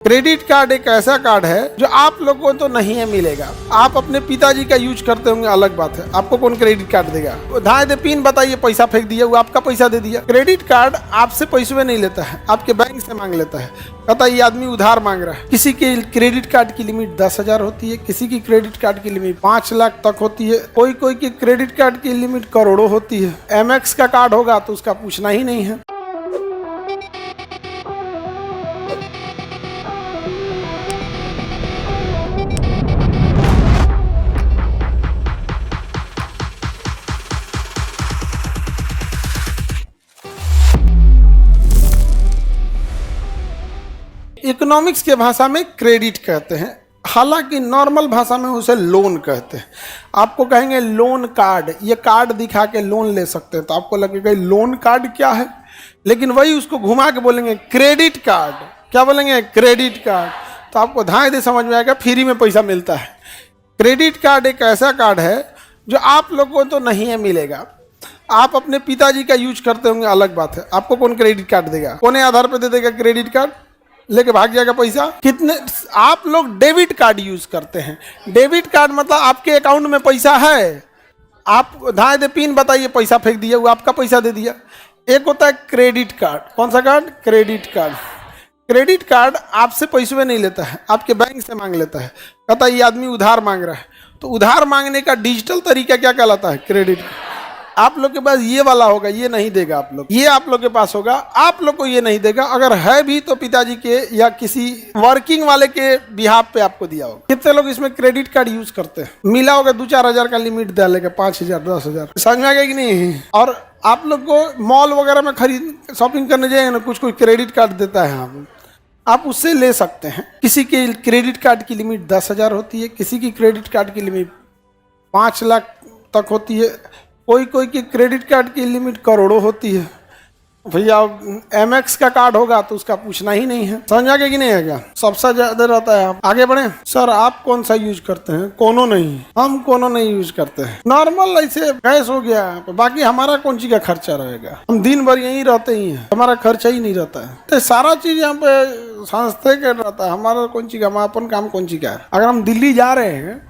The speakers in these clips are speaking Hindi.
क्रेडिट कार्ड एक ऐसा कार्ड है जो आप लोगों को तो नहीं है मिलेगा। आप अपने पिताजी का यूज करते होंगे, अलग बात है। आपको कौन क्रेडिट कार्ड देगा? धाए दे पिन बताइए, पैसा फेंक दिया, वो आपका पैसा दे दिया। क्रेडिट कार्ड आपसे पैसे में नहीं लेता है, आपके बैंक से मांग लेता है। पता ये आदमी उधार मांग रहा है। किसी की क्रेडिट कार्ड की लिमिट 10,000 होती है, किसी की क्रेडिट कार्ड की लिमिट 5 लाख तक होती है, कोई की क्रेडिट कार्ड की लिमिट करोड़ों होती है। एमएक्स का कार्ड होगा तो उसका पूछना ही नहीं है। इकोनॉमिक्स के भाषा में क्रेडिट कहते हैं, हालांकि नॉर्मल भाषा में उसे लोन कहते हैं। आपको कहेंगे लोन कार्ड, ये कार्ड दिखा के लोन ले सकते हैं, तो आपको लगेगा लोन कार्ड क्या है, लेकिन वही उसको घुमा के बोलेंगे क्रेडिट कार्ड। क्या बोलेंगे? Credit card. तो आपको धाए दे समझ में आएगा, फ्री में पैसा मिलता है। क्रेडिट कार्ड एक ऐसा कार्ड है जो आप लोगों को तो नहीं है मिलेगा। आप अपने पिताजी का यूज करते होंगे, अलग बात है। आपको कौन क्रेडिट कार्ड देगा? कौन आधार पे दे देगा क्रेडिट कार्ड? लेके भाग जाएगा पैसा। कितने आप लोग डेबिट कार्ड यूज करते हैं। डेबिट कार्ड मतलब आपके अकाउंट में पैसा है, आप धाए दे पिन बताइए, पैसा फेंक दिया, वो आपका पैसा दे दिया। एक होता है क्रेडिट कार्ड। कौन सा card? Credit card. Credit card आपसे पैसे में नहीं लेता है, आपके बैंक से मांग लेता है। कहता ये आदमी उधार मांग रहा है, तो उधार मांगने का डिजिटल तरीका क्या कहलाता है? क्रेडिट। आप लोग के पास ये वाला होगा, ये नहीं देगा आप लोग। ये आप लोग के पास होगा, आप लोग को ये नहीं देगा। अगर है भी तो पिताजी के या किसी वर्किंग वाले के बिहाफ पे आपको दिया होगा। कितने लोग इसमें क्रेडिट कार्ड यूज करते हैं? मिला होगा 2-4 हजार का लिमिट डालेगा, 5,000 10,000। समझ में आ गया कि नहीं? और आप लोग को मॉल वगैरह में खरीद शॉपिंग करने जाएंगे ना, कुछ कोई क्रेडिट कार्ड देता है, आप उससे ले सकते हैं। किसी की क्रेडिट कार्ड की लिमिट 10,000 होती है, किसी की क्रेडिट कार्ड की लिमिट 5 लाख तक होती है, कोई की क्रेडिट कार्ड की लिमिट करोड़ों होती है। भैया एमएक्स का कार्ड होगा तो उसका पूछना ही नहीं है। समझ आ गया कि नहीं आएगा? सबसे ज्यादा रहता है। आप आगे बढ़े। सर आप कौन सा यूज करते हैं? कोनो नहीं, हम कोनो नहीं यूज करते हैं। नॉर्मल ऐसे गैस हो गया, बाकी हमारा कौन चीज का खर्चा रहेगा? हम दिन भर यहीं रहते ही हैं, हमारा खर्चा ही नहीं रहता है। तो सारा चीज यहाँ पे संस्थे का रहता है, हमारा कौन चीज का, हम अपन काम कौन चीज का है। अगर हम दिल्ली जा रहे हैं,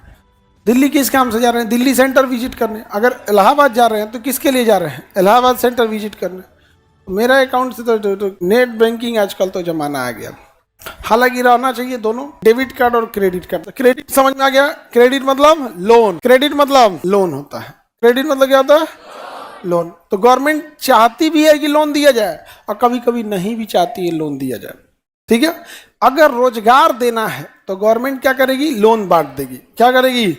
दिल्ली किस काम से जा रहे हैं? दिल्ली सेंटर विजिट करने। अगर इलाहाबाद जा रहे हैं तो किसके लिए जा रहे हैं? इलाहाबाद सेंटर विजिट करने। मेरा अकाउंट से तो नेट बैंकिंग आजकल तो जमाना आ गया। हालांकि रहना चाहिए दोनों, डेबिट कार्ड और क्रेडिट कार्ड। क्रेडिट समझ में आ गया? क्रेडिट मतलब लोन, क्रेडिट मतलब लोन होता है। क्रेडिट मतलब क्या होता है? लोन। तो गवर्नमेंट चाहती भी है कि लोन दिया जाए, और कभी कभी नहीं भी चाहती है लोन दिया जाए। ठीक है? अगर रोजगार देना है तो गवर्नमेंट क्या करेगी? लोन बांट देगी। क्या करेगी?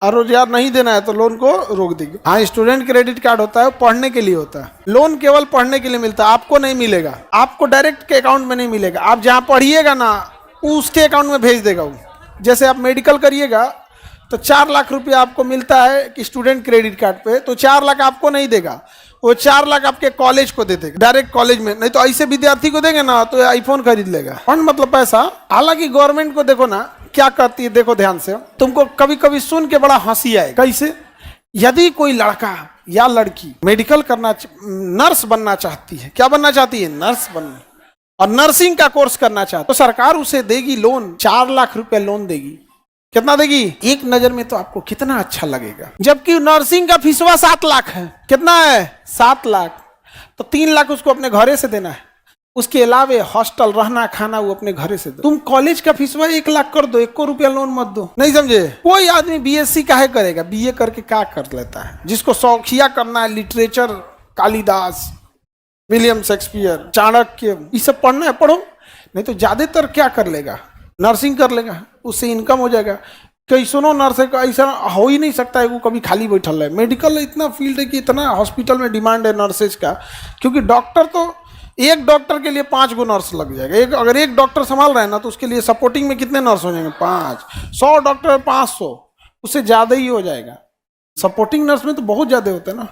और रोजगार नहीं देना है तो लोन को रोक देगी। हाँ, स्टूडेंट क्रेडिट कार्ड होता है, पढ़ने के लिए होता है। लोन केवल पढ़ने के लिए मिलता है, आपको नहीं मिलेगा, आपको डायरेक्ट के अकाउंट में नहीं मिलेगा। आप जहाँ पढ़िएगा ना, उसके अकाउंट में भेज देगा वो। जैसे आप मेडिकल करिएगा तो 4 लाख रुपया आपको मिलता है कि स्टूडेंट क्रेडिट कार्ड पे, तो 4 लाख आपको नहीं देगा, वो 4 लाख आपके कॉलेज को दे देगा, डायरेक्ट कॉलेज में। नहीं तो ऐसे विद्यार्थी को देंगे ना तो आईफोन खरीद लेगा। फंड मतलब पैसा। हालांकि गवर्नमेंट को देखो ना क्या करती है, देखो ध्यान से। तुमको कभी कभी सुन के बड़ा हंसी आए। कैसे? यदि कोई लड़का या लड़की मेडिकल करना, नर्स बनना चाहती है। क्या बनना चाहती है? नर्स बनना, और नर्सिंग का कोर्स करना चाहती है, तो सरकार उसे देगी लोन, 4 लाख रुपया लोन देगी। कितना देगी? एक नजर में तो आपको कितना अच्छा लगेगा, जबकि नर्सिंग का फीसवा 7 लाख है। कितना है? 7 लाख। तो 3 लाख उसको अपने घरे से देना है, उसके अलावे हॉस्टल, रहना, खाना वो अपने घरे से दो। तुम कॉलेज का फीसवा 1 लाख कर दो, 1 रुपया लोन मत दो। नहीं समझे? कोई आदमी बीएससी काहे करेगा? बीए करके क्या कर लेता है? जिसको शौकिया करना है, literature, Kalidas, William Shakespeare, Chanakya, ये सब पढ़ना है, पढ़ो। नहीं तो ज्यादातर क्या कर लेगा? नर्सिंग कर लेगा, उससे इनकम हो जाएगा। कैसनो नर्स है, ऐसा हो ही नहीं सकता है वो कभी खाली बैठल है। मेडिकल इतना फील्ड है कि इतना हॉस्पिटल में डिमांड है नर्सेज का, क्योंकि डॉक्टर तो एक डॉक्टर के लिए 5 गो नर्स लग जाएगा। अगर एक डॉक्टर संभाल रहे हैं ना, तो उसके लिए सपोर्टिंग में कितने नर्स हो जाएंगे? 5। 100 डॉक्टर 500, उससे ज़्यादा ही हो जाएगा। सपोर्टिंग नर्स में तो बहुत ज़्यादा होता है ना।